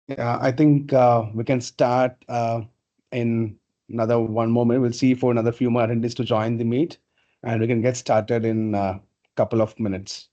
Yeah, I think we can start in another one moment. We'll see for another few more attendees to join the meet, and we can get started in a couple of minutes.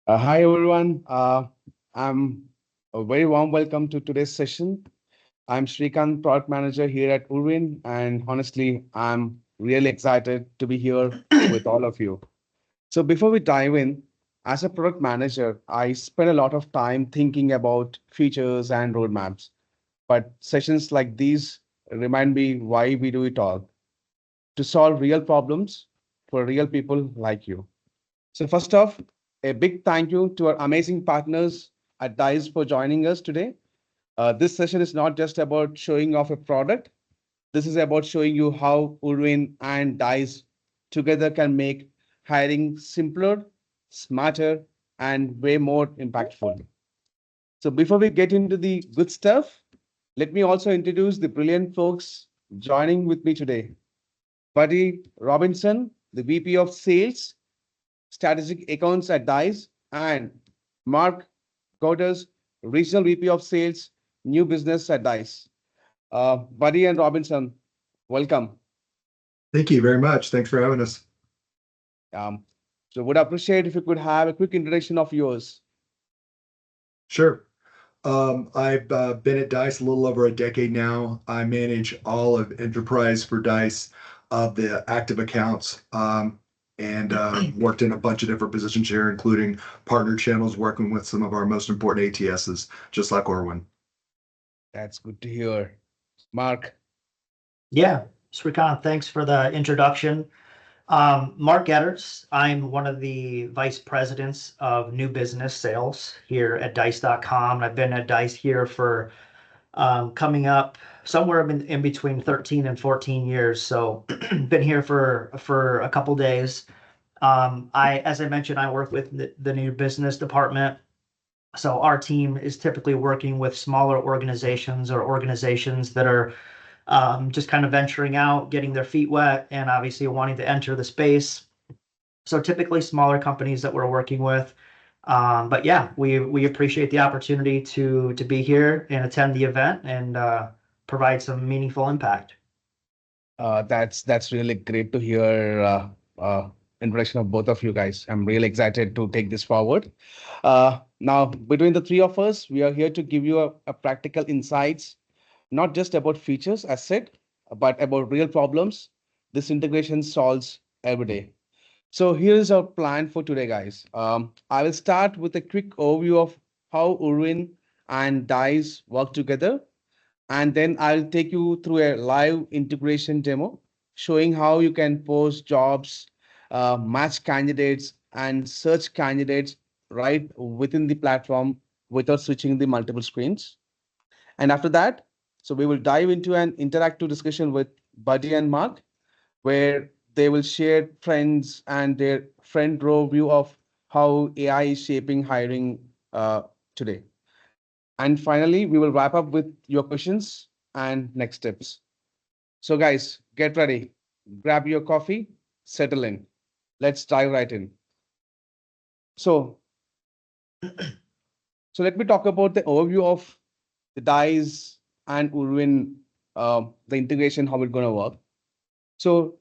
Hi, everyone. I'm a very warm welcome to today's session. I'm Srikanth, product manager here at OORWIN, and honestly, I'm really excited to be here with all of you. So before we dive in, as a product manager, I spend a lot of time thinking about features and roadmaps. But sessions like these remind me why we do it all to solve real problems for real people like you. So, first off, a big thank you to our amazing partners at Dice for joining us today. This session is not just about showing off a product, this is about showing you how Urwin and Dice together can make hiring simpler, smarter, and way more impactful. So, before we get into the good stuff, let me also introduce the brilliant folks joining with me today. Buddy Robinson, the VP of Sales, Strategic Accounts at DICE, and Mark Godders, Regional VP of Sales, New Business at DICE. Buddy and Robinson, welcome. Thank you very much. Thanks for having us. Um, so would appreciate if you could have a quick introduction of yours. Sure. I've been at Dice a little over a decade now. I manage all of enterprise for Dice of the active accounts, and worked in a bunch of different positions here, including partner channels, working with some of our most important ATSs, just like Orwin. That's good to hear. Mark, Yeah, Srikant, thanks for the introduction. Mark Edders, I'm one of the vice presidents of new business sales here at Dice.com. I've been at Dice here for coming up somewhere in between 13 and 14 years. So been here for a couple days. As I mentioned, I work with the new business department. So our team is typically working with smaller organizations or organizations that are just kind of venturing out, getting their feet wet, and obviously wanting to enter the space. So typically smaller companies that we're working with. But yeah, we appreciate the opportunity to be here and attend the event and provide some meaningful impact. that's really great to hear. Introduction of both of you guys. I'm really excited to take this forward. Now, between the three of us, we are here to give you a practical insights, not just about features, as said, but about real problems this integration solves every day. So here's our plan for today, guys. I will start with a quick overview of how Urwin and DICE work together, and then I'll take you through a live integration demo showing how you can post jobs, match candidates, and search candidates right within the platform without switching the multiple screens. And after that, so we will dive into an interactive discussion with Buddy and Mark, where they will share trends and their front row view of how AI is shaping hiring today. And finally, we will wrap up with your questions and next steps. So, guys, get ready, grab your coffee, settle in. Let's dive right in. So, so let me talk about the overview of the DICE and Urwin, the integration, how it's going to work. So,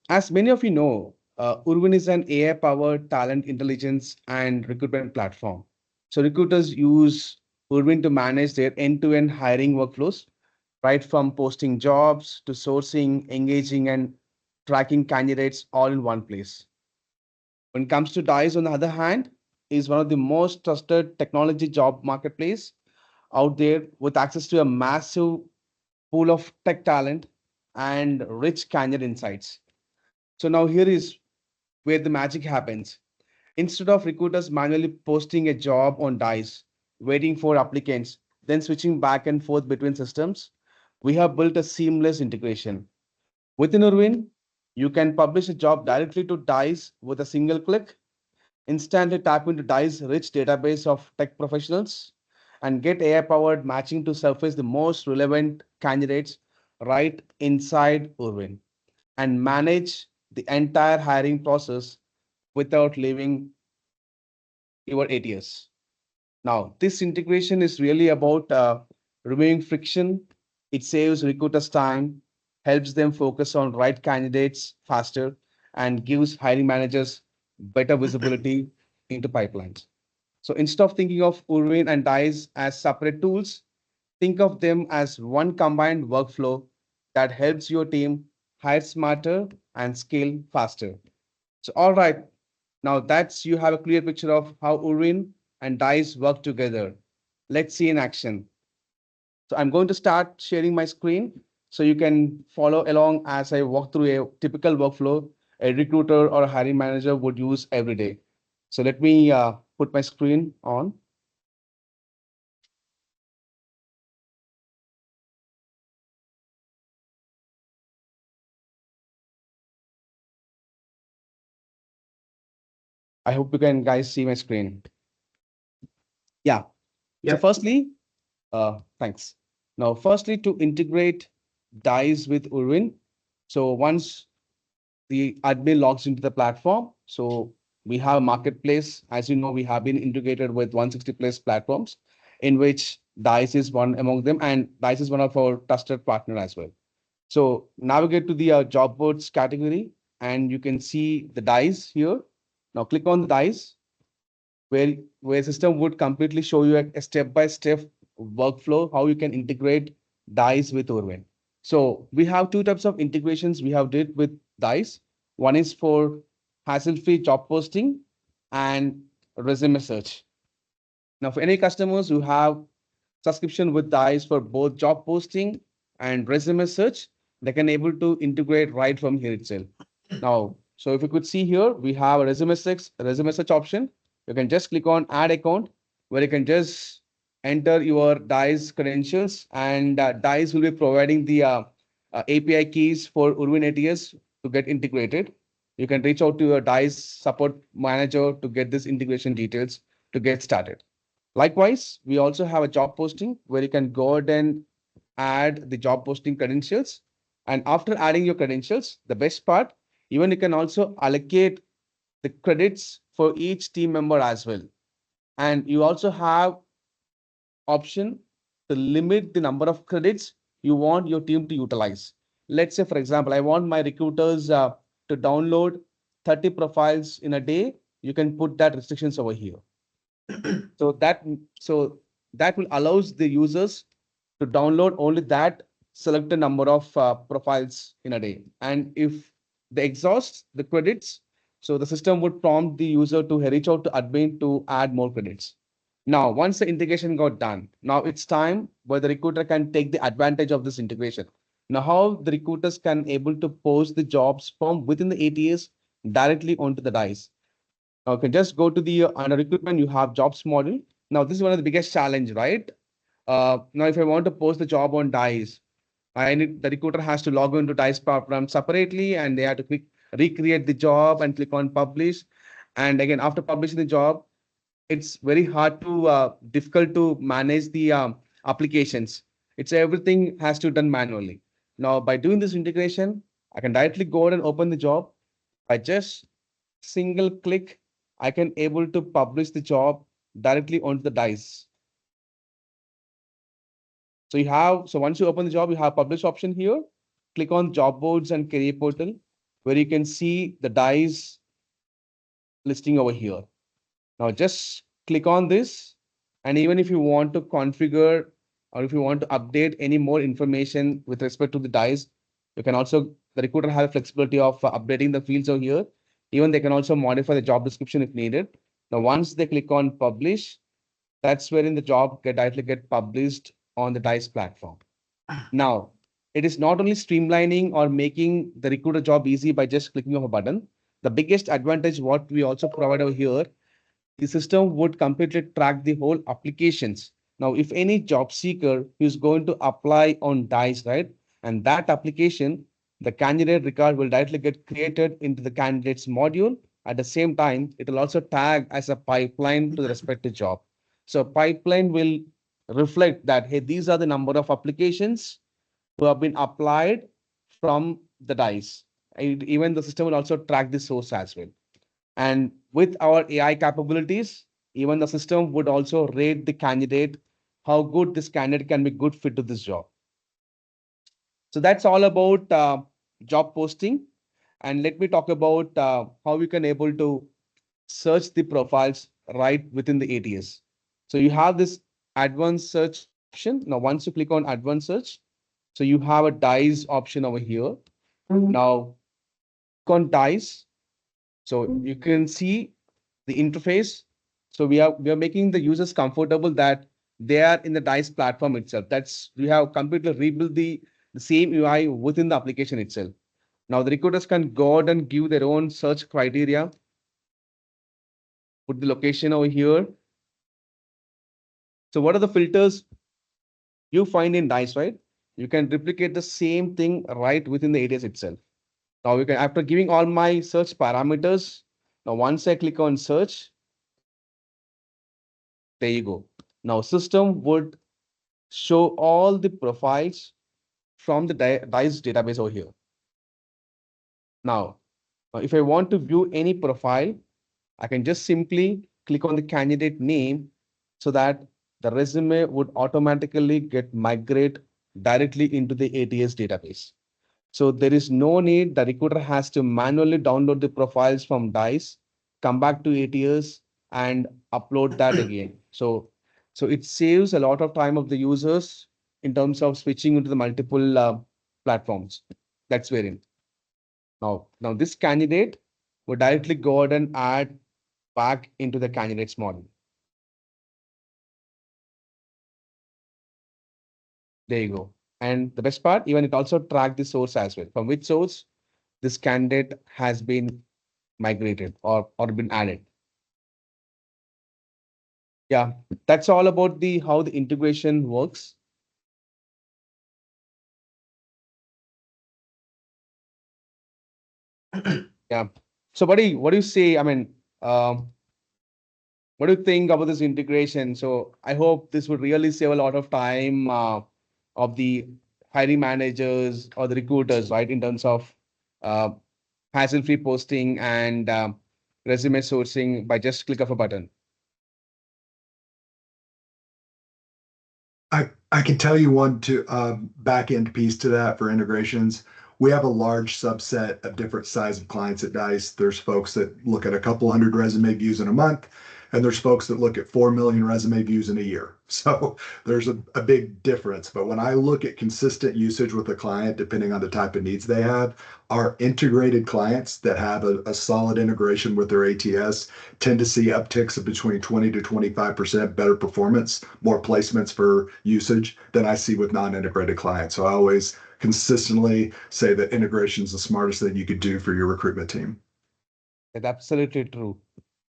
as many of you know, Urwin is an AI-powered talent intelligence and recruitment platform. So recruiters use Urwin to manage their end-to-end hiring workflows, right from posting jobs to sourcing, engaging, and tracking candidates all in one place. When it comes to Dice, on the other hand, is one of the most trusted technology job marketplace out there with access to a massive pool of tech talent and rich candidate insights. So now here is where the magic happens. Instead of recruiters manually posting a job on Dice, waiting for applicants, then switching back and forth between systems, we have built a seamless integration. Within Urwin, you can publish a job directly to Dice with a single click, instantly tap into Dice's rich database of tech professionals, and get AI-powered matching to surface the most relevant candidates right inside Urwin, and manage the entire hiring process without leaving your ATS. Now, this integration is really about removing friction. It saves recruiters time, helps them focus on right candidates faster, and gives hiring managers better visibility into pipelines. So instead of thinking of Urwin and Dice as separate tools, think of them as one combined workflow that helps your team hire smarter and scale faster. So, all right, now that's you have a clear picture of how Urwin and Dice work together. Let's see in action. So I'm going to start sharing my screen so you can follow along as I walk through a typical workflow a recruiter or a hiring manager would use every day. So let me put my screen on. I hope you can guys see my screen. Yeah. So Yep. firstly, thanks. Now, firstly, to integrate Dice with Urwin. So once the admin logs into the platform. So we have a marketplace. As you know, we have been integrated with 160 plus platforms, in which Dice is one among them, and Dice is one of our trusted partner as well. So navigate to the job boards category, and you can see the Dice here. Now click on the Dice, where system would completely show you a step-by-step workflow, how you can integrate Dice with Orwin. So we have two types of integrations we have did with Dice. One is for hassle-free job posting and resume search. Now, for any customers who have subscription with Dice for both job posting and resume search, they can able to integrate right from here itself. Now, so if you could see here, we have a resume search option. You can just click on add account, where you can just enter your Dice credentials, and Dice will be providing the API keys for Urwin ATS to get integrated. You can reach out to your Dice support manager to get this integration details to get started. Likewise, we also have a job posting where you can go ahead and add the job posting credentials. And after adding your credentials, the best part, even you can also allocate the credits for each team member as well. And you also have option to limit the number of credits you want your team to utilize. Let's say, for example, I want my recruiters to download 30 profiles in a day. You can put that restrictions over here. So that will allows the users to download only that selected number of profiles in a day. And if they exhaust the credits, so the system would prompt the user to reach out to admin to add more credits. Now, once the integration got done, now it's time where the recruiter can take the advantage of this integration. Now, how the recruiters can able to post the jobs from within the ATS directly onto the Dice. Okay, just go to the under recruitment, you have jobs model. Now, this is one of the biggest challenge, right? Now, if I want to post the job on Dice, the recruiter has to log into Dice program separately, and they have to recreate the job and click on publish. And again, after publishing the job, it's very hard to difficult to manage the applications. It's everything has to be done manually. Now, by doing this integration, I can directly go ahead and open the job. I just single click, I can able to publish the job directly onto the Dice. So once you open the job, you have publish option here. Click on job boards and career portal, where you can see the Dice listing over here. Now just click on this, and even if you want to configure or if you want to update any more information with respect to the Dice, you can also, the recruiter have flexibility of updating the fields over here. Even they can also modify the job description if needed. Now, once they click on publish, that's wherein the job directly get published on the Dice platform. Now, it is not only streamlining or making the recruiter job easy by just clicking of a button. the biggest advantage what we also provide over here, the system would completely track the whole applications. Now, if any job seeker is going to apply on Dice, right, and that application, the candidate record will directly get created into the candidate's module. At the same time, it will also tag as a pipeline to the respective job. So pipeline will reflect that, hey, these are the number of applications who have been applied from the Dice. Even the system will also track the source as well. And with our AI capabilities, even the system would also rate the candidate, how good this candidate can be good fit to this job. So that's all about job posting. And let me talk about how we can able to search the profiles right within the ATS. So you have this advanced search option. Now, once you click on advanced search, so you have a Dice option over here. Now, click on Dice. So you can see the interface. So we are making the users comfortable that they are in the Dice platform itself. That's we have completely rebuilt the same UI within the application itself. Now the recruiters can go out and give their own search criteria, put the location over here. So what are the filters you find in Dice, right? You can replicate the same thing right within the ATS itself. Now we can, after giving all my search parameters, now once I click on search, there you go. Now system would show all the profiles from the Dice database over here. Now, if I want to view any profile, I can just simply click on the candidate name so that the resume would automatically get migrate directly into the ATS database. So there is no need, the recruiter has to manually download the profiles from Dice, come back to ATS and upload that again. So it saves a lot of time of the users in terms of switching into the multiple platforms. That's wherein. Now this candidate would directly go ahead and add back into the candidates model. There you go. And the best part, even it also track the source as well. From which source this candidate has been migrated or been added. Yeah, that's all about the how the integration works. Yeah. So, buddy, what do you say? I mean, what do you think about this integration? So, I hope this would really save a lot of time of the hiring managers or the recruiters, right? In terms of uh, hassle-free posting and resume sourcing by just click of a button. I can tell you one to back end piece to that for integrations. We have a large subset of different size of clients at Dice. There's folks that look at a couple hundred resume views in a month, and there's folks that look at 4 million resume views in a year. So there's a big difference. But when I look at consistent usage with a client, depending on the type of needs they have, our integrated clients that have a solid integration with their ATS tend to see upticks of between 20 to 25% better performance, more placements for usage than I see with non-integrated clients. So I always consistently say that integration is the smartest thing you could do for your recruitment team. That's absolutely true.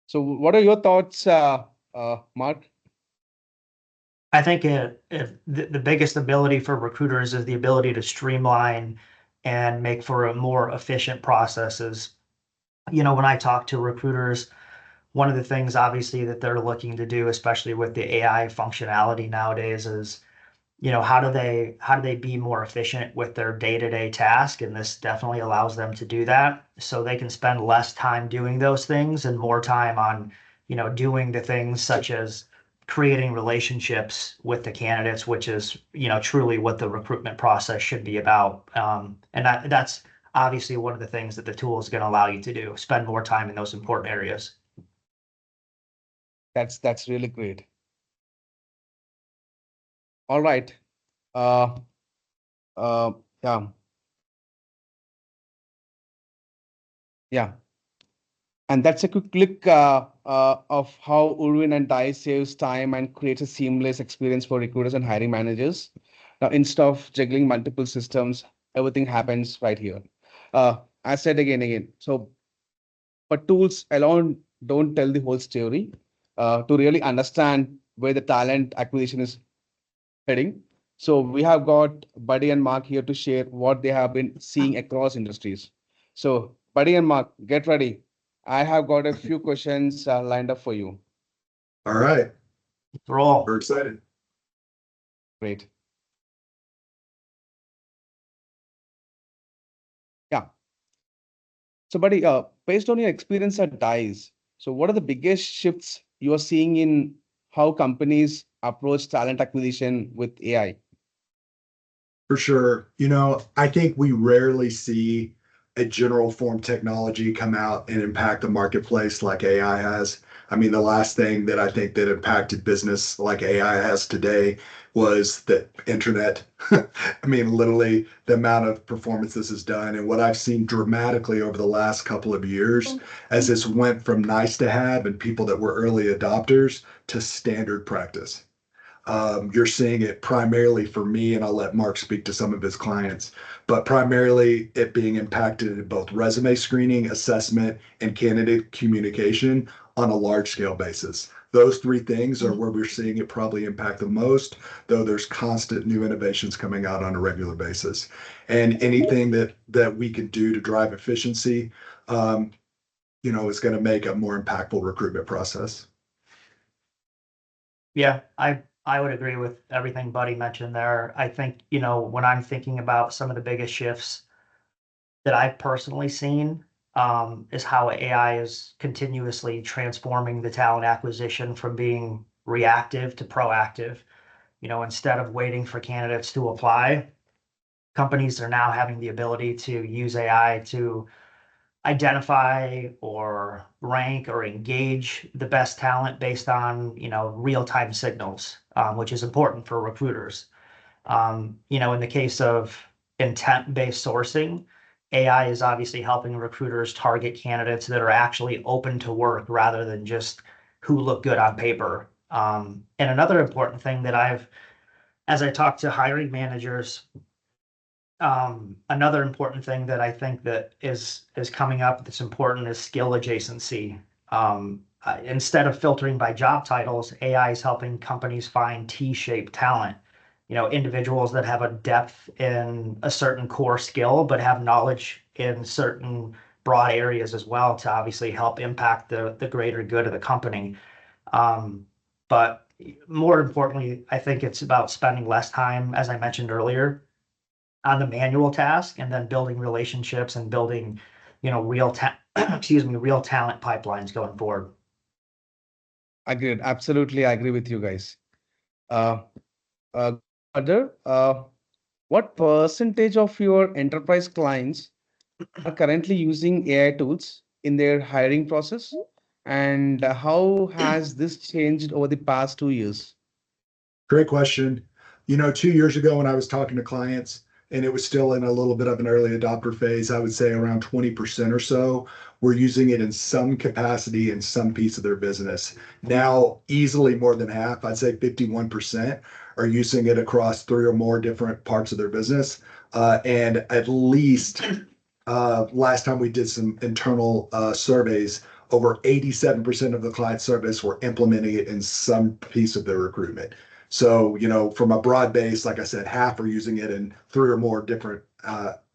So, what are your thoughts, Mark? I think the biggest ability for recruiters is the ability to streamline and make for a more efficient processes. You know, when I talk to recruiters, one of the things obviously that they're looking to do, especially with the AI functionality nowadays, is how do they be more efficient with their day-to-day task, and this definitely allows them to do that, so they can spend less time doing those things and more time on doing the things such as creating relationships with the candidates, which is truly what the recruitment process should be about. And that's obviously one of the things that the tool is going to allow you to do, spend more time in those important areas. That's really great. All right. Uh, uh, yeah, yeah. And that's a quick look of how OORWIN and Dice saves time and creates a seamless experience for recruiters and hiring managers. Now, instead of juggling multiple systems, everything happens right here. I said again. So but tools alone don't tell the whole story. To really understand where the talent acquisition is heading. So we have got Buddy and Mark here to share what they have been seeing across industries. So Buddy and Mark, get ready. I have got a few questions lined up for you. All right, Roll. we're excited. Great. Yeah. So Buddy, based on your experience at Dice, so what are the biggest shifts you are seeing in how companies approach talent acquisition with AI? For sure. I think we rarely see a general form technology come out and impact the marketplace like AI has. I mean, the last thing that I think that impacted business like AI has today was the internet. I mean, literally the amount of performance this has done and what I've seen dramatically over the last couple of years as this went from nice to have and people that were early adopters to standard practice. You're seeing it primarily for me, and I'll let Mark speak to some of his clients, but primarily it being impacted in both resume screening, assessment, and candidate communication on a large scale basis. Those three things are where we're seeing it probably impact the most, though there's constant new innovations coming out on a regular basis. And anything that we can do to drive efficiency, is going to make a more impactful recruitment process. Yeah, I would agree with everything Buddy mentioned there. I think, when I'm thinking about some of the biggest shifts that I've personally seen, is how AI is continuously transforming the talent acquisition from being reactive to proactive. Instead of waiting for candidates to apply, companies are now having the ability to use AI to identify or rank or engage the best talent based on, real-time signals, which is important for recruiters. In the case of intent-based sourcing, AI is obviously helping recruiters target candidates that are actually open to work rather than just who look good on paper. And another important thing as I talk to hiring managers, another important thing that I think that is coming up that's important is skill adjacency. Instead of filtering by job titles, AI is helping companies find T-shaped talent. Individuals that have a depth in a certain core skill, but have knowledge in certain broad areas as well to obviously help impact the greater good of the company. But more importantly, I think it's about spending less time, as I mentioned earlier, on the manual task and then building relationships and building, real talent pipelines going forward. Agreed. Absolutely, I agree with you guys. Uh, Other, what percentage of your enterprise clients are currently using AI tools in their hiring process? And how has this changed over the past 2 years? Great question. 2 years ago when I was talking to clients and it was still in a little bit of an early adopter phase, I would say around 20% or so were using it in some capacity in some piece of their business. Now, easily more than half, I'd say 51% are using it across three or more different parts of their business. And at least last time we did some internal surveys, over 87% of the client surveys were implementing it in some piece of their recruitment. So, from a broad base, like I said, half are using it in three or more different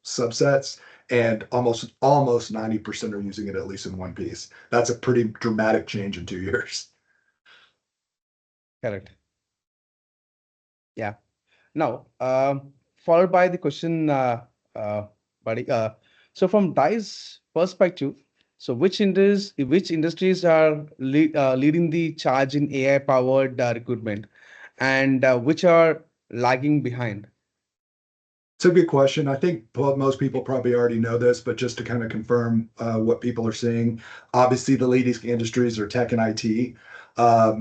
subsets, and almost 90% are using it at least in one piece. That's a pretty dramatic change in 2 years. Correct. Yeah. Now, followed by the question, buddy. So from Dice perspective, so which industries are leading the charge in AI-powered recruitment, and which are lagging behind? It's a good question. I think most people probably already know this, but just to kind of confirm what people are seeing, obviously the leading industries are tech and IT.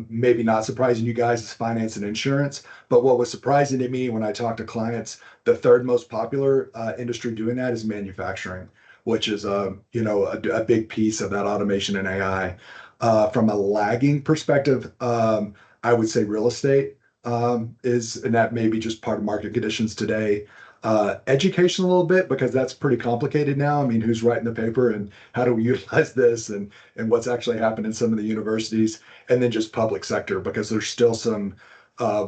Maybe not surprising you guys is finance and insurance. But what was surprising to me when I talked to clients, the third most popular industry doing that is manufacturing, which is a big piece of that automation and AI. From a lagging perspective, I would say real estate is, and that may be just part of market conditions today. Education a little bit, because that's pretty complicated now. I mean, who's writing the paper and how do we utilize this, and what's actually happened in some of the universities, and then just public sector, because there's still some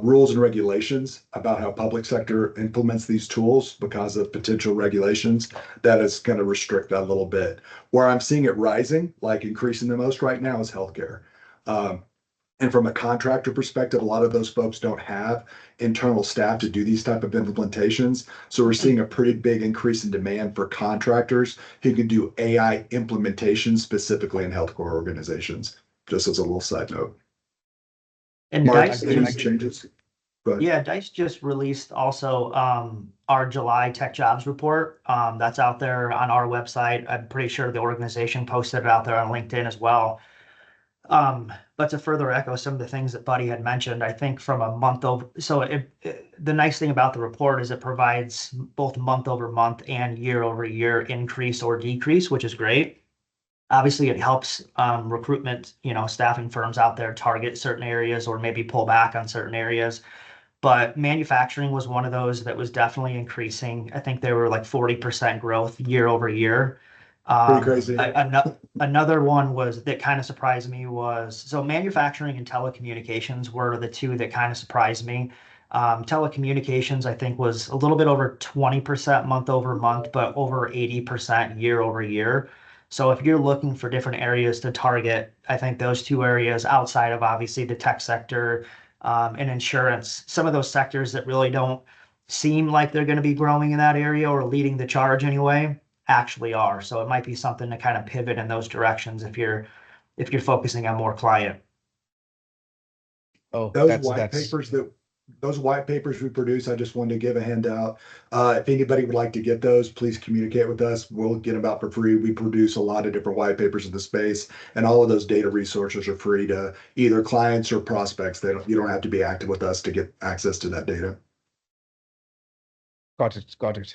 rules and regulations about how public sector implements these tools because of potential regulations that is going to restrict that a little bit. Where I'm seeing it rising, like increasing the most right now, is healthcare. Um, and from a contractor perspective, a lot of those folks don't have internal staff to do these type of implementations. So we're seeing a pretty big increase in demand for contractors who can do AI implementation specifically in healthcare organizations. Just as a little side note. And Mark, Dice any just, changes? Go ahead. yeah, Dice just released also our July Tech Jobs report. That's out there on our website. I'm pretty sure the organization posted it out there on LinkedIn as well. But to further echo some of the things that Buddy had mentioned, I think from a month over, the nice thing about the report is it provides both month over month and year over year increase or decrease, which is great. Obviously, it helps recruitment, staffing firms out there target certain areas or maybe pull back on certain areas. But manufacturing was one of those that was definitely increasing. I think they were like 40% growth year over year. Pretty crazy. Another one was that kind of surprised me was, so manufacturing and telecommunications were the two that kind of surprised me. Telecommunications, I think, was a little bit over 20% month over month, but over 80% year over year. So if you're looking for different areas to target, I think those two areas outside of obviously the tech sector and insurance, some of those sectors that really don't seem like they're going to be growing in that area or leading the charge anyway, actually are. So it might be something to kind of pivot in those directions if you're focusing on more client. Oh, Those that's white that's papers that those white papers we produce, I just wanted to give a handout. If anybody would like to get those, please communicate with us. We'll get them out for free. We produce a lot of different white papers in the space, and all of those data resources are free to either clients or prospects. You don't have to be active with us to get access to that data. got it. Got it.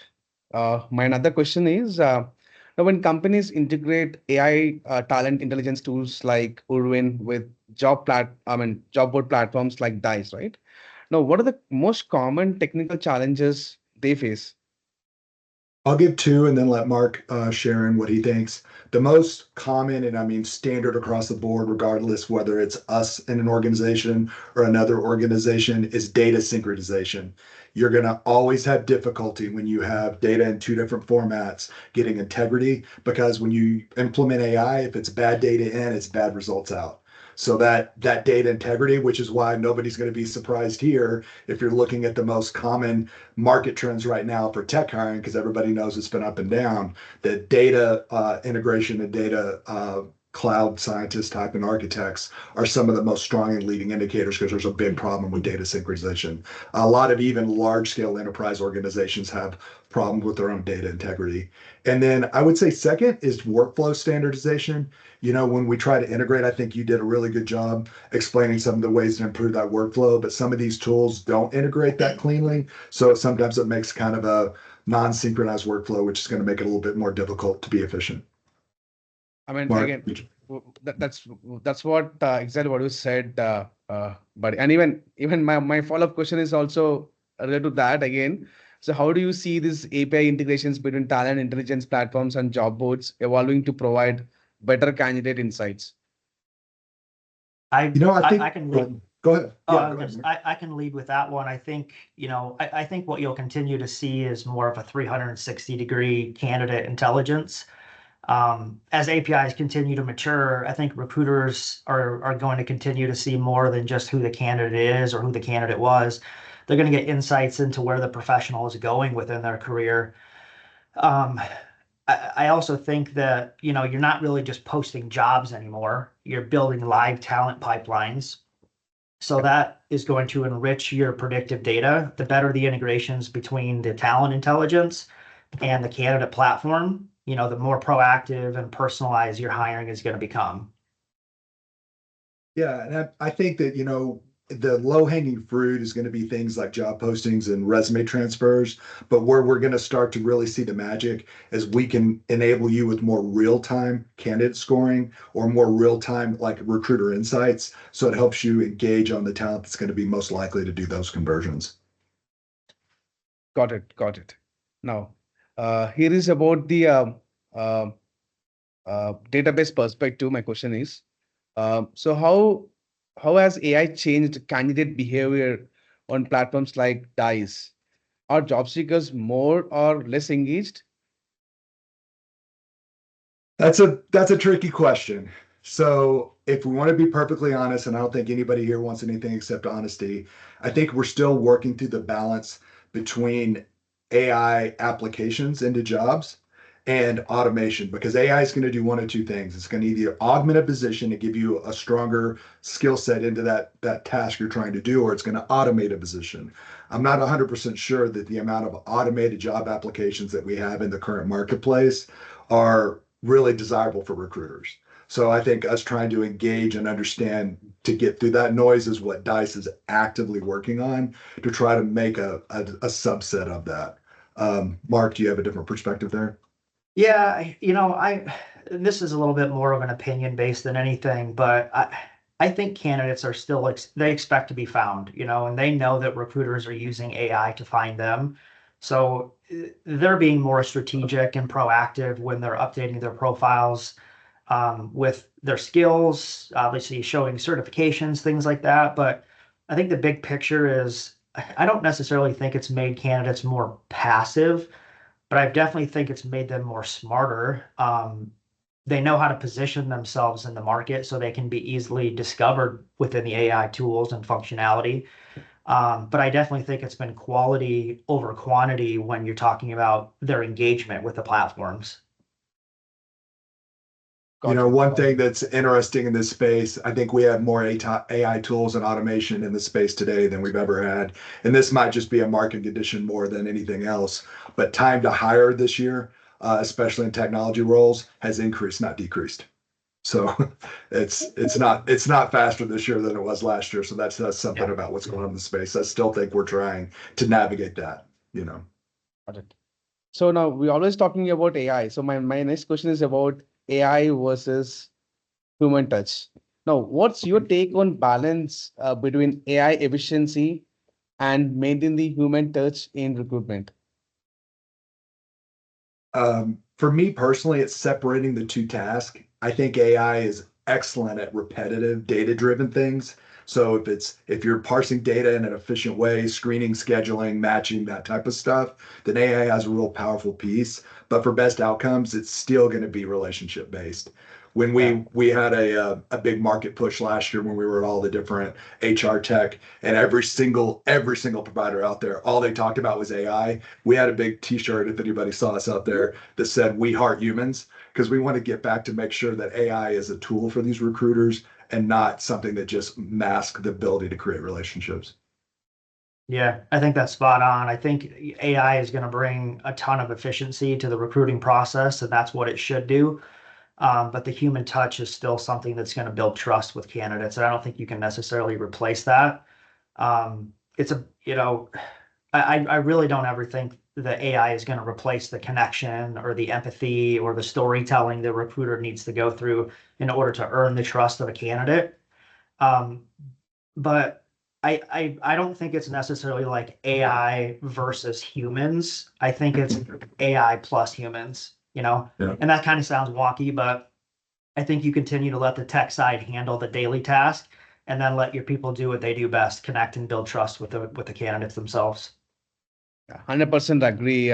My another question is, now when companies integrate AI talent intelligence tools like OORWIN with job board platforms like Dice, right? Now, what are the most common technical challenges they face? I'll give two and then let Mark share in what he thinks. The most common, and I mean standard across the board, regardless whether it's us in an organization or another organization, is data synchronization. You're going to always have difficulty when you have data in two different formats getting integrity, because when you implement AI, if it's bad data in, it's bad results out. So that data integrity, which is why nobody's going to be surprised here if you're looking at the most common market trends right now for tech hiring, because everybody knows it's been up and down, that data integration and data cloud scientists type and architects are some of the most strong and leading indicators, because there's a big problem with data synchronization. A lot of even large scale enterprise organizations have problems with their own data integrity. And then I would say second is workflow standardization. When we try to integrate, I think you did a really good job explaining some of the ways to improve that workflow, but some of these tools don't integrate that cleanly. So sometimes it makes kind of a non-synchronized workflow, which is going to make it a little bit more difficult to be efficient. I mean, Mark? again, that's what exactly what you said, but and even my follow-up question is also related to that again. So how do you see these API integrations between talent intelligence platforms and job boards evolving to provide better candidate insights? I think. I can lead. Go ahead. Oh, Yeah, go ahead. I can lead with that one. I think, I think what you'll continue to see is more of a 360-degree candidate intelligence. As APIs continue to mature, I think recruiters are going to continue to see more than just who the candidate is or who the candidate was. They're going to get insights into where the professional is going within their career. I also think that, you're not really just posting jobs anymore. You're building live talent pipelines. So that is going to enrich your predictive data. The better the integrations between the talent intelligence and the candidate platform, the more proactive and personalized your hiring is going to become. Yeah, and I think that, the low-hanging fruit is going to be things like job postings and resume transfers, but where we're going to start to really see the magic is we can enable you with more real-time candidate scoring or more real-time like recruiter insights. So it helps you engage on the talent that's going to be most likely to do those conversions. Got it. Got it. Now, here is about the uh, database perspective. My question is, so how has AI changed candidate behavior on platforms like Dice? Are job seekers more or less engaged? That's a tricky question. So if we want to be perfectly honest, and I don't think anybody here wants anything except honesty, I think we're still working through the balance between AI applications into jobs and automation because AI is going to do one of two things. It's going to either augment a position to give you a stronger skill set into that task you're trying to do, or it's going to automate a position. I'm not 100% sure that the amount of automated job applications that we have in the current marketplace are really desirable for recruiters. So I think us trying to engage and understand to get through that noise is what Dice is actively working on to try to make a subset of that. Mark, do you have a different perspective there? Yeah, this is a little bit more of an opinion based than anything, but I think candidates are still they expect to be found, and they know that recruiters are using AI to find them. So they're being more strategic and proactive when they're updating their profiles with their skills, obviously showing certifications, things like that. But I think the big picture is I don't necessarily think it's made candidates more passive, but I definitely think it's made them more smarter. They know how to position themselves in the market so they can be easily discovered within the AI tools and functionality. But I definitely think it's been quality over quantity when you're talking about their engagement with the platforms. Got it. One thing that's interesting in this space, I think we have more AI tools and automation in the space today than we've ever had. And this might just be a market condition more than anything else. But time to hire this year, especially in technology roles, has increased, not decreased. So it's not faster this year than it was last year. So that's something Yeah. about what's going on in the space. I still think we're trying to navigate that. Got it. So now we're always talking about AI. So my next question is about AI versus human touch. Now, what's your take on balance between AI efficiency and maintaining the human touch in recruitment? For me personally, it's separating the two tasks. I think AI is excellent at repetitive, data-driven things. So if you're parsing data in an efficient way, screening, scheduling, matching, that type of stuff, then AI has a real powerful piece. But for best outcomes, it's still going to be relationship based. When Yeah. we had a big market push last year when we were at all the different HR tech and every single provider out there, all they talked about was AI. We had a big T-shirt, if anybody saw us out there, that said "We heart humans" because we want to get back to make sure that AI is a tool for these recruiters and not something that just masks the ability to create relationships. Yeah, I think that's spot on. I think AI is going to bring a ton of efficiency to the recruiting process, and that's what it should do. But the human touch is still something that's going to build trust with candidates. And I don't think you can necessarily replace that. It's I really don't ever think the AI is going to replace the connection or the empathy or the storytelling the recruiter needs to go through in order to earn the trust of a candidate. Um, but I don't think it's necessarily like AI versus humans. I think it's AI plus humans, Yeah. and that kind of sounds wonky, but I think you continue to let the tech side handle the daily task and then let your people do what they do best, connect and build trust with the candidates themselves. 100% agree.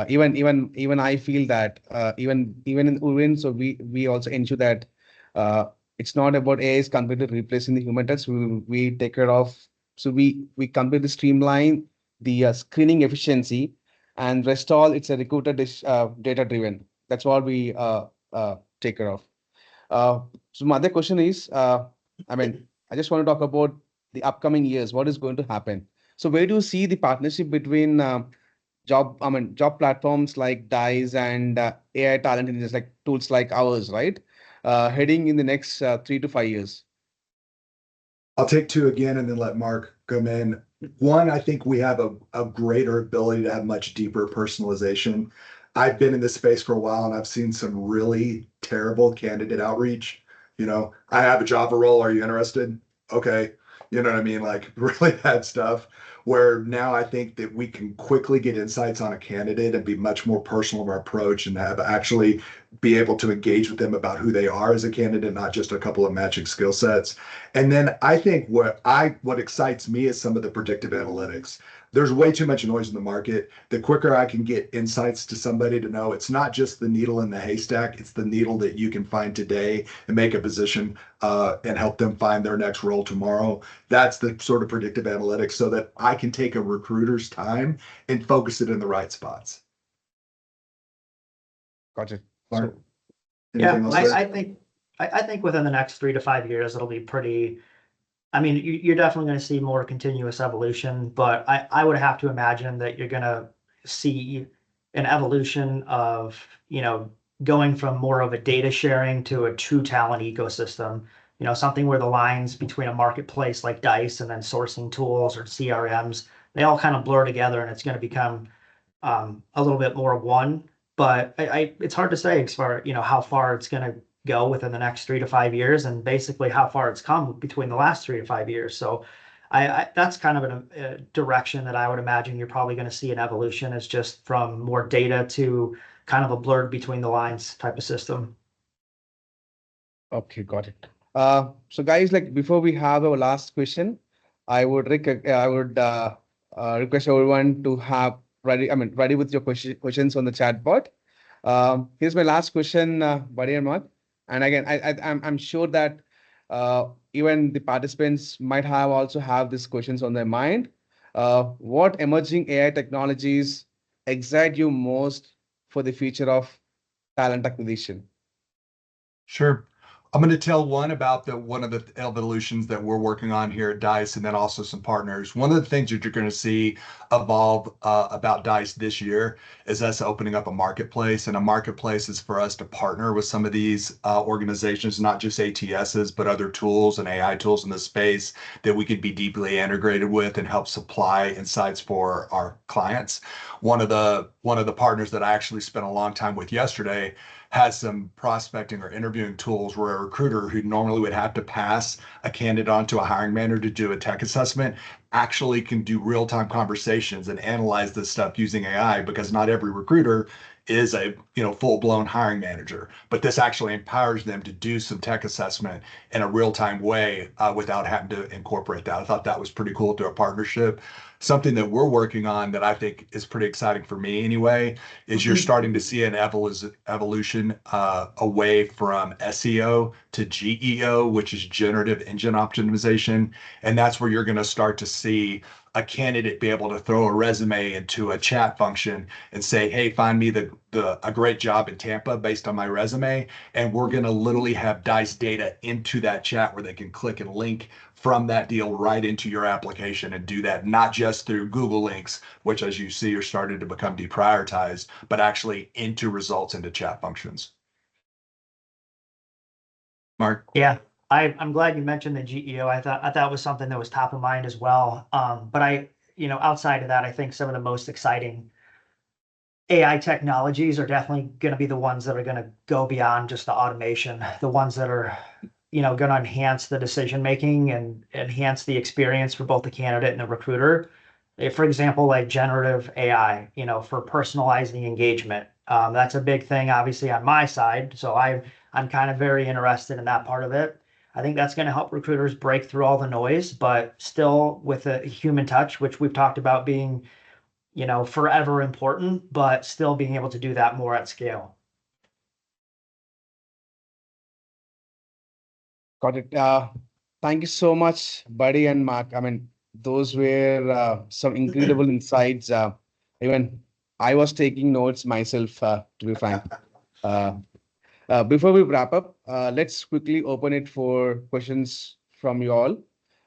Even I feel that even in Urin, so we also ensure that uh, it's not about AI is completely replacing the human touch. We take care of, so we completely streamline the screening efficiency, and rest all it's a recruiter data driven. That's what we take care of. So my other question is, I mean, I just want to talk about the upcoming years. What is going to happen? So where do you see the partnership between job platforms like Dice and AI talent engineers, like tools like ours, right? Heading in the next 3 to 5 years. I'll take two again and then let Mark come in. One, I think we have a greater ability to have much deeper personalization. I've been in this space for a while and I've seen some really terrible candidate outreach. I have a Java role. Are you interested? Okay. You know what I mean? Like really bad stuff. where now I think that we can quickly get insights on a candidate and be much more personal in our approach and have actually be able to engage with them about who they are as a candidate, not just a couple of matching skill sets. And then I think what excites me is some of the predictive analytics. There's way too much noise in the market. The quicker I can get insights to somebody to know it's not just the needle in the haystack, it's the needle that you can find today and make a position and help them find their next role tomorrow. That's the sort of predictive analytics so that I can take a recruiter's time and focus it in the right spots. Got it. Mark, So, anything Yeah, else I, there? I think I think within the next 3 to 5 years, it'll be pretty. I mean, you're definitely going to see more continuous evolution, but I would have to imagine that you're going to see an evolution of, going from more of a data sharing to a true talent ecosystem, something where the lines between a marketplace like Dice and then sourcing tools or CRMs, they all kind of blur together and it's going to become a little bit more one. But it's hard to say as far, how far it's going to go within the next 3 to 5 years, and basically how far it's come between the last 3 to 5 years. So, that's kind of a direction that I would imagine you're probably going to see an evolution, is just from more data to kind of a blurred between the lines type of system. okay, got it. So guys, like before we have our last question, I would request everyone to have ready with your questions on the chat board. Here's my last question, Buddy and Mark. And again, I'm sure that even the participants might have also have these questions on their mind. What emerging AI technologies excite you most for the future of talent acquisition? Sure. I'm going to tell one of the evolutions that we're working on here at Dice, and then also some partners. One of the things that you're going to see evolve about Dice this year is us opening up a marketplace, and a marketplace is for us to partner with some of these organizations, not just ATSs, but other tools and AI tools in the space that we could be deeply integrated with and help supply insights for our clients. One of the partners that I actually spent a long time with yesterday has some prospecting or interviewing tools where a recruiter who normally would have to pass a candidate on to a hiring manager to do a tech assessment actually can do real-time conversations and analyze this stuff using AI, because not every recruiter is a full-blown hiring manager, but this actually empowers them to do some tech assessment in a real-time way without having to incorporate that. I thought that was pretty cool to a partnership. Something that we're working on that I think is pretty exciting for me anyway is you're starting to see an evolution away from SEO to GEO, which is generative engine optimization. And that's where you're going to start to see a candidate be able to throw a resume into a chat function and say, hey, find me a great job in Tampa based on my resume. And we're going to literally have Dice data into that chat where they can click and link from that deal right into your application and do that, not just through Google links, which as you see are starting to become deprioritized, but actually into results into chat functions. Mark? Yeah, I'm glad you mentioned the GEO. I thought it was something that was top of mind as well. But outside of that, I think some of the most exciting AI technologies are definitely going to be the ones that are going to go beyond just the automation, the ones that are, going to enhance the decision making and enhance the experience for both the candidate and the recruiter. For example, like generative AI, for personalizing engagement. That's a big thing, obviously, on my side. So I'm kind of very interested in that part of it. I think that's going to help recruiters break through all the noise, but still with a human touch, which we've talked about being, forever important, but still being able to do that more at scale. Got it. Thank you so much, Buddy and Mark. I mean, those were some incredible insights. Even I was taking notes myself, to be frank. Before we wrap up, let's quickly open it for questions from you all.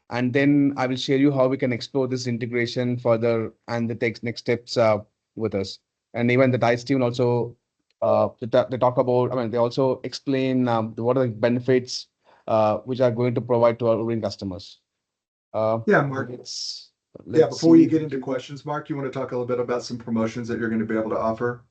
And then I will share you how we can explore this integration further and the next steps with us. And even the DICE team also, they talk about, I mean, they also explain what are the benefits which are going to provide to our OORWIN customers. Yeah, Mark. Let's Before you see. get into questions, Mark, you want to talk a little bit about some promotions that you're going to be able to offer?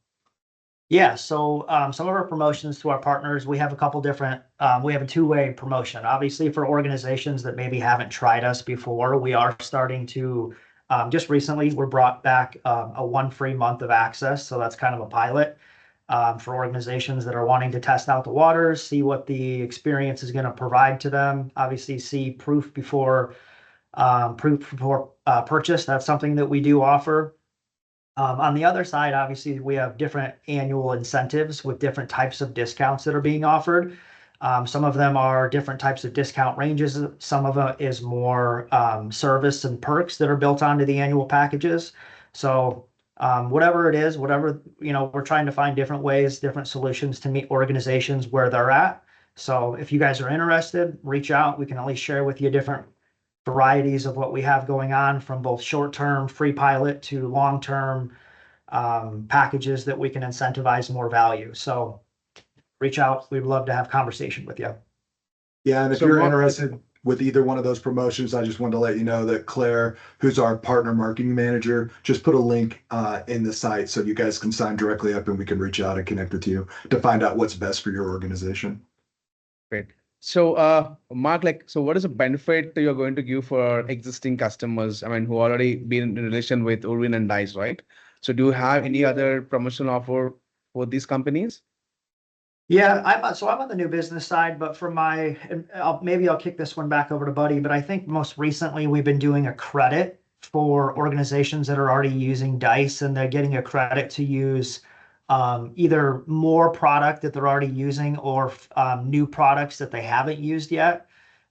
Yeah, so some of our promotions to our partners, we have a couple different, we have a two-way promotion. Obviously, for organizations that maybe haven't tried us before, we are starting to Just recently, we're brought back a 1 free month of access. So that's kind of a pilot for organizations that are wanting to test out the waters, see what the experience is going to provide to them. Obviously, see proof before purchase. That's something that we do offer. On the other side, obviously, we have different annual incentives with different types of discounts that are being offered. Some of them are different types of discount ranges. Some of it is more service and perks that are built onto the annual packages. So whatever it is, whatever, we're trying to find different ways, different solutions to meet organizations where they're at. So if you guys are interested, reach out. We can at least share with you different varieties of what we have going on, from both short-term free pilot to long-term packages that we can incentivize more value. So reach out. We'd love to have conversation with you. Yeah, and if So you're Mark, interested with either one of those promotions, I just wanted to let you know that Claire, who's our partner marketing manager, just put a link in the site so you guys can sign directly up and we can reach out and connect with you to find out what's best for your organization. great. So, Mark, so what is the benefit that you're going to give for existing customers? I mean, who already been in relation with OORWIN and Dice, right? So, do you have any other promotional offer for these companies? Yeah, I'm on the new business side, but for and maybe I'll kick this one back over to Buddy, but I think most recently we've been doing a credit for organizations that are already using Dice, and they're getting a credit to use either more product that they're already using, or new products that they haven't used yet,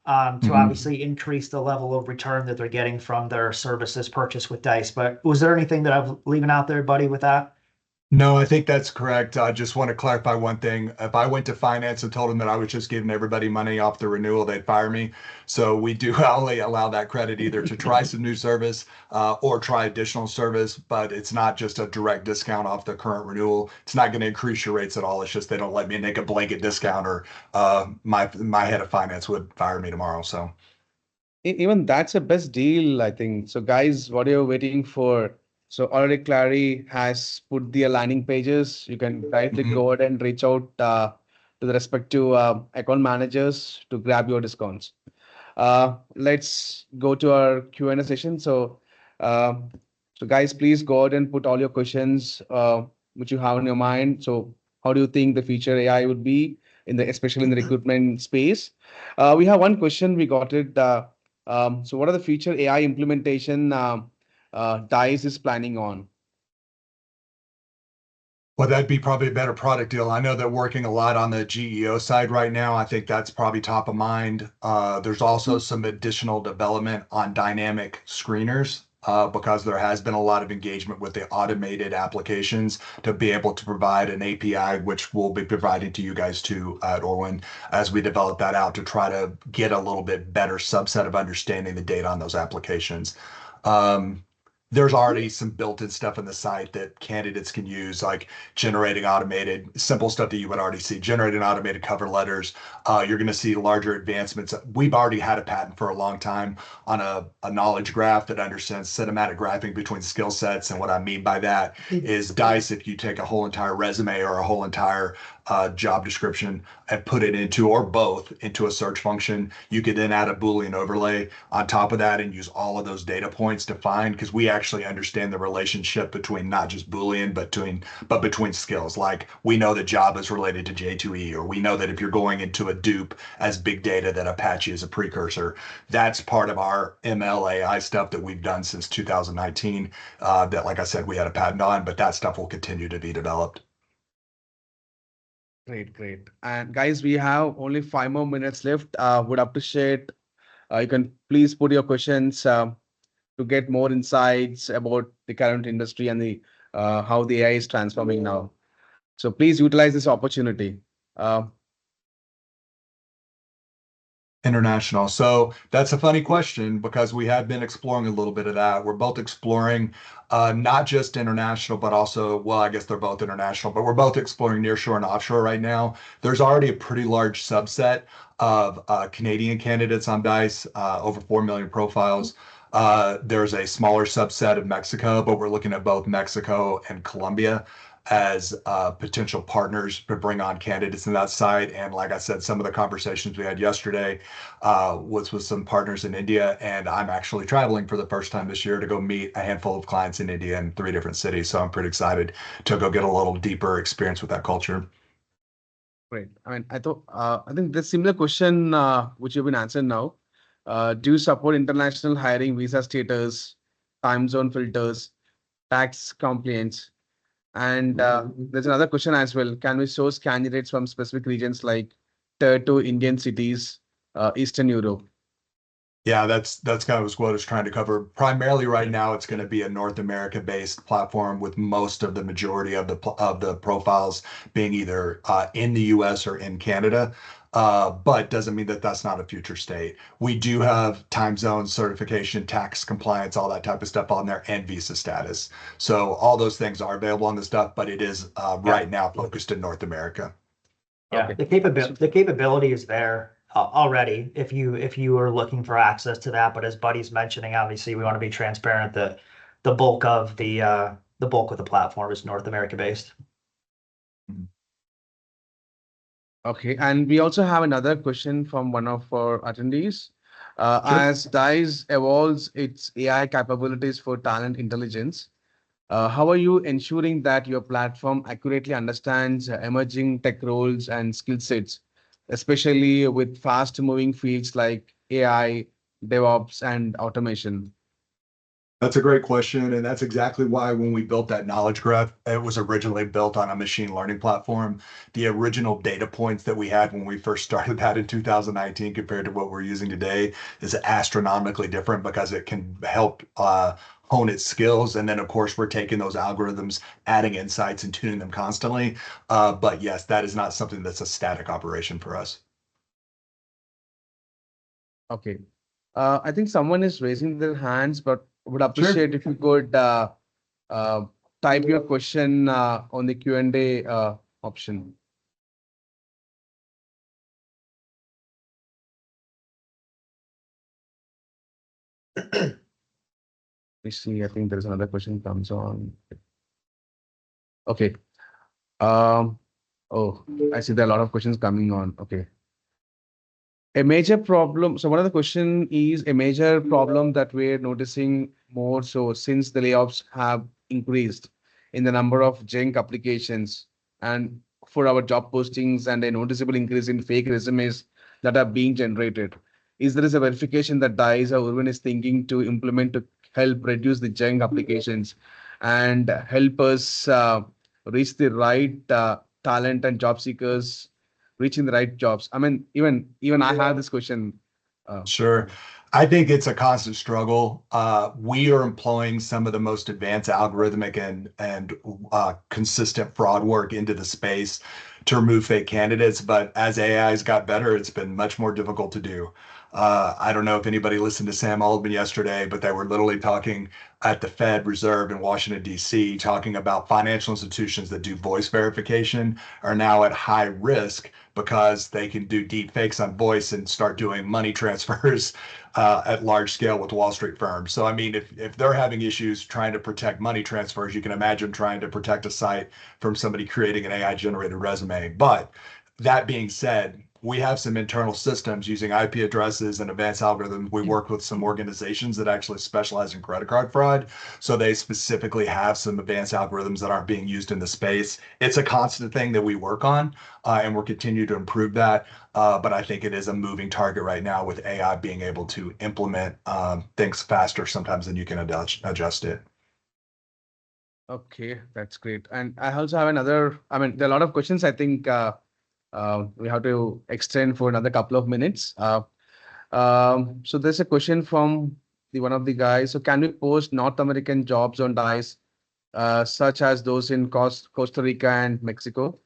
to obviously increase the level of return that they're getting from their services purchased with Dice. But was there anything that I'm leaving out there, Buddy, with that? No, I think that's correct. I just want to clarify one thing. If I went to finance and told them that I was just giving everybody money off the renewal, they'd fire me. So we do only allow that credit either to try some new service or try additional service, but it's not just a direct discount off the current renewal. It's not going to increase your rates at all. It's just they don't let me make a blanket discount, or my head of finance would fire me tomorrow. So Even that's a best deal, I think. So, guys, what are you waiting for? So, already Clary has put the landing pages. You can directly go ahead and reach out to the respective account managers to grab your discounts. Let's go to our Q&A session. Uh, so, guys, please go ahead and put all your questions which you have in your mind. So, how do you think the future AI would be especially in the recruitment space? We have one question. We got it. So, what are the future AI implementation DICE is planning on? well, that'd be probably a better product deal. I know they're working a lot on the GEO side right now. I think that's probably top of mind. There's also some additional development on dynamic screeners because there has been a lot of engagement with the automated applications to be able to provide an API, which we'll be providing to you guys too at OORWIN as we develop that out to try to get a little bit better subset of understanding the data on those applications. There's already some built-in stuff in the site that candidates can use, like generating automated, simple stuff that you would already see, generating automated cover letters. You're going to see larger advancements. We've already had a patent for a long time on a knowledge graph that understands cinematic graphing between skill sets. And what I mean by that is Dice, if you take a whole entire resume or a whole entire job description and put it into, or both, into a search function, you could then add a Boolean overlay on top of that and use all of those data points to find, because we actually understand the relationship between not just Boolean, but between skills. Like we know that Java is related to J2E, or we know that if you're going into a dupe as big data, that Apache is a precursor. That's part of our ML AI stuff that we've done since 2019 that, like I said, we had a patent on, but that stuff will continue to be developed. Great, great. And guys, we have only 5 more minutes left. Would appreciate you can please put your questions to get more insights about the current industry and the how the AI is transforming now. So please utilize this opportunity. International. So that's a funny question because we have been exploring a little bit of that. We're both exploring not just international, but also, well, I guess they're both international, but we're both exploring nearshore and offshore right now. There's already a pretty large subset of Canadian candidates on Dice, over 4 million profiles. There's a smaller subset of Mexico, but we're looking at both Mexico and Colombia as potential partners to bring on candidates in that site. And like I said, some of the conversations we had yesterday was with some partners in India, and I'm actually traveling for the first time this year to go meet a handful of clients in India in 3 different cities. So I'm pretty excited to go get a little deeper experience with that culture. Great. I mean, I think the similar question which you've been answered now. Do you support international hiring, visa status, time zone filters, tax compliance? And there's another question as well. Can we source candidates from specific regions like Tier 2 Indian cities, Eastern Europe? Yeah, that's kind of what I was trying to cover. Primarily right now, it's going to be a North America-based platform with most of the majority of the profiles being either in the U.S. or in Canada. But doesn't mean that that's not a future state. We do have time zone certification, tax compliance, all that type of stuff on there, and visa status. So all those things are available on the stuff, but it is right now focused in North America. Yeah, Okay. the capability is there already if you are looking for access to that. But as Buddy's mentioning, obviously we want to be transparent that the bulk of the platform is North America based. Okay, and we also have another question from one of our attendees. Sure. As DICE evolves its AI capabilities for talent intelligence, how are you ensuring that your platform accurately understands emerging tech roles and skill sets, especially with fast-moving fields like AI, DevOps, and automation? That's a great question. And that's exactly why when we built that knowledge graph, it was originally built on a machine learning platform. The original data points that we had when we first started that in 2019 compared to what we're using today is astronomically different because it can help hone its skills. And then, of course, we're taking those algorithms, adding insights, and tuning them constantly. But yes, that is not something that's a static operation for us. Okay. I think someone is raising their hands, but would Sure. appreciate if you could uh, type your question on the Q&A option. Let me see. I think there's another question comes on. Okay. Oh, I see there are a lot of questions coming on. Okay. A major problem. So one of the question is a major problem that we're noticing more so since the layoffs have increased in the number of junk applications and for our job postings and a noticeable increase in fake resumes that are being generated. Is there is a verification that DICE or Urban is thinking to implement to help reduce the junk applications and help us reach the right talent and job seekers reaching the right jobs? I mean, even I have this question. Sure. I think it's a constant struggle. We are employing some of the most advanced algorithmic and consistent fraud work into the space to remove fake candidates. But as AI's got better, it's been much more difficult to do. I don't know if anybody listened to Sam Altman yesterday, but they were literally talking at the Fed Reserve in Washington, D.C., talking about financial institutions that do voice verification are now at high risk because they can do deep fakes on voice and start doing money transfers at large scale with Wall Street firms. So, I mean, if they're having issues trying to protect money transfers, you can imagine trying to protect a site from somebody creating an AI generated resume. But that being said, we have some internal systems using IP addresses and advanced algorithms. We work with some organizations that actually specialize in credit card fraud. So they specifically have some advanced algorithms that aren't being used in the space. It's a constant thing that we work on, and we'll continue to improve that. But I think it is a moving target right now with AI being able to implement things faster sometimes than you can adjust it. Okay, that's great. And I also have another, I mean, there are a lot of questions. I think we have to extend for another couple of minutes. So there's a question from one of the guys. So can we post North American jobs on DICE, such as those in Costa Rica and Mexico?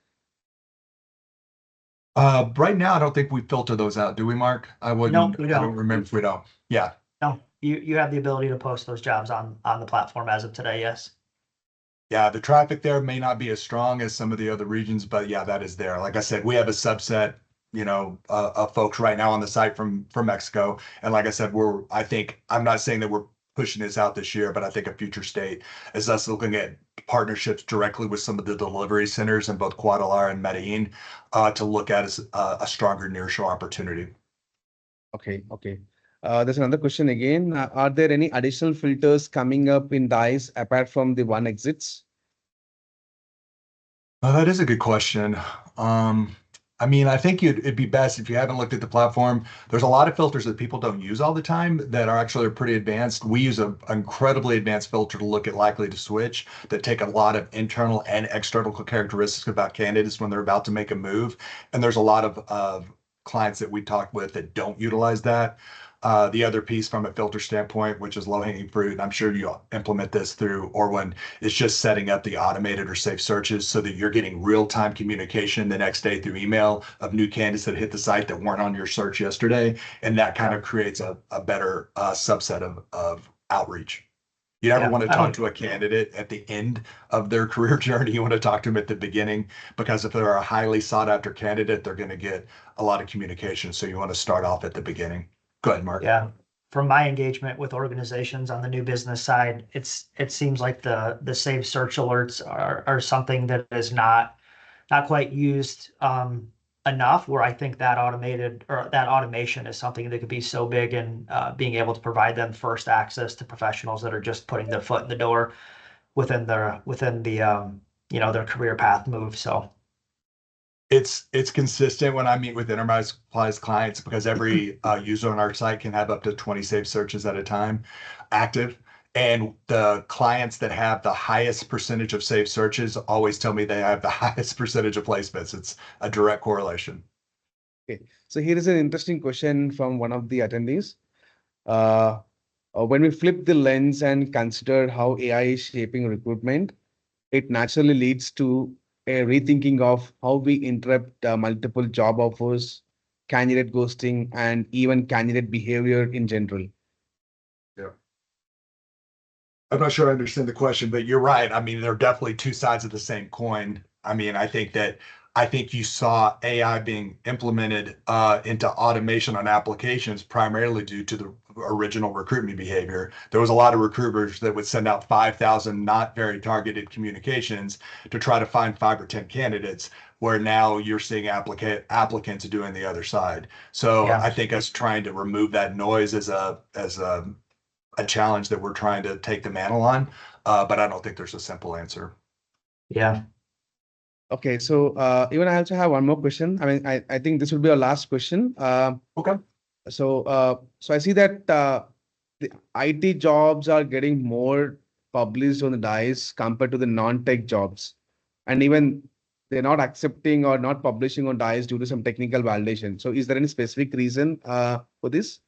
Right now, I don't think we filter those out, do we, Mark? No, we don't. I don't remember if we don't. Yeah. No, you have the ability to post those jobs on the platform as of today. Yes. Yeah, the traffic there may not be as strong as some of the other regions, but yeah, that is there. Like I said, we have a subset, of folks right now on the site from Mexico, and like I said, I'm not saying that we're pushing this out this year, but I think a future state is us looking at partnerships directly with some of the delivery centers in both Guadalajara and Medellin to look at as a stronger nearshore opportunity. Okay, okay. There's another question again. Are there any additional filters coming up in DICE apart from the one exits? That is a good question. I mean, I think it'd be best if you haven't looked at the platform. There's a lot of filters that people don't use all the time that are actually pretty advanced. We use an incredibly advanced filter to look at likely to switch that take a lot of internal and external characteristics about candidates when they're about to make a move. And there's a lot of clients that we talk with that don't utilize that. The other piece from a filter standpoint, which is low-hanging fruit, and I'm sure you implement this through OORWIN, is just setting up the automated or safe searches so that you're getting real-time communication the next day through email of new candidates that hit the site that weren't on your search yesterday. And that kind of creates a better subset of outreach. You never Yeah, want to I talk don't. to a candidate at the end of their career journey. You want to talk to them at the beginning because if they're a highly sought after candidate, they're going to get a lot of communication. So you want to start off at the beginning. Go ahead, Mark. Yeah. From my engagement with organizations on the new business side, it seems like the save search alerts are something that is not quite used enough, where I think that automated or that automation is something that could be so big in being able to provide them first access to professionals that are just putting their foot in the door within the their career path move. So It's consistent when I meet with enterprise clients because every user on our site can have up to 20 saved searches at a time active. And the clients that have the highest percentage of saved searches always tell me they have the highest percentage of placements. It's a direct correlation. Okay, so here is an interesting question from one of the attendees. Uh, when we flip the lens and consider how AI is shaping recruitment, it naturally leads to a rethinking of how we interrupt multiple job offers, candidate ghosting, and even candidate behavior in general. Yeah. I'm not sure I understand the question, but you're right. I mean, they're definitely two sides of the same coin. I mean, I think you saw AI being implemented into automation on applications primarily due to the original recruitment behavior. There was a lot of recruiters that would send out 5,000 not very targeted communications to try to find 5 or 10 candidates, where now you're seeing applicants doing the other side. So yeah, I think us trying to remove that noise as a challenge that we're trying to take the mantle on. But I don't think there's a simple answer. yeah, Okay, so even I also have one more question. I mean, I think this will be our last question. Okay. So I see that the IT jobs are getting more published on the DICE compared to the non-tech jobs, and even they're not accepting or not publishing on DICE due to some technical validation. So is there any specific reason for this?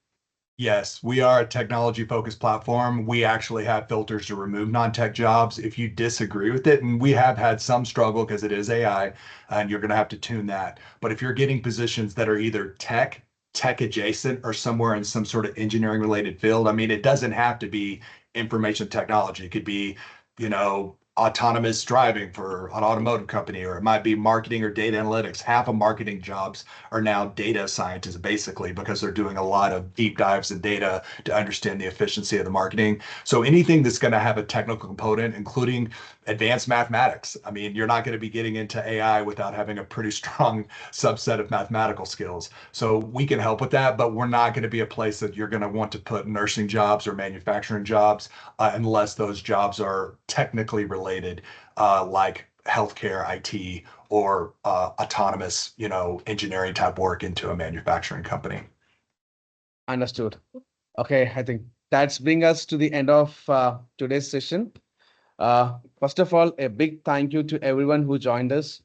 Yes, we are a technology focused platform. We actually have filters to remove non-tech jobs. If you disagree with it, and we have had some struggle because it is AI and you're going to have to tune that. But if you're getting positions that are either tech adjacent, or somewhere in some sort of engineering related field, I mean, it doesn't have to be information technology. It could be, autonomous driving for an automotive company, or it might be marketing or data analytics. Half of marketing jobs are now data scientists, basically, because they're doing a lot of deep dives in data to understand the efficiency of the marketing. So anything that's going to have a technical component, including advanced mathematics. I mean, you're not going to be getting into AI without having a pretty strong subset of mathematical skills. So we can help with that, but we're not going to be a place that you're going to want to put nursing jobs or manufacturing jobs unless those jobs are technically related, like healthcare, IT, or autonomous, engineering type work into a manufacturing company. Understood. Okay, I think that's bring us to the end of today's session. First of all, a big thank you to everyone who joined us.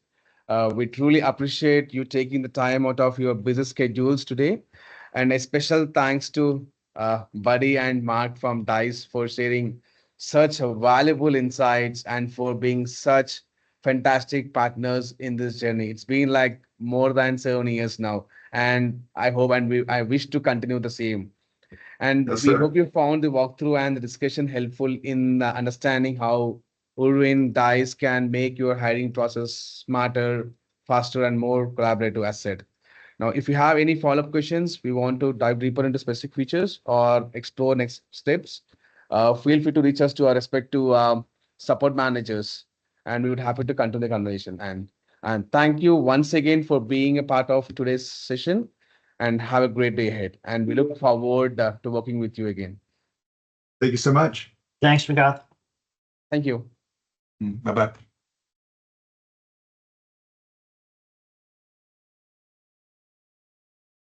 We truly appreciate you taking the time out of your busy schedules today. And a special thanks to Buddy and Mark from DICE for sharing such valuable insights and for being such fantastic partners in this journey. It's been like more than 7 years now. And I wish to continue the same. And Yes, we sir. hope you found the walkthrough and the discussion helpful in understanding how OORWIN DICE can make your hiring process smarter, faster, and more collaborative, as said. Now, if you have any follow-up questions, we want to dive deeper into specific features or explore next steps, feel free to reach us to our respective support managers, and we would happy to continue the conversation. And thank you once again for being a part of today's session, and have a great day ahead. And we look forward to working with you again. Thank you so much. Thanks, Srikanth. Thank you. Bye bye.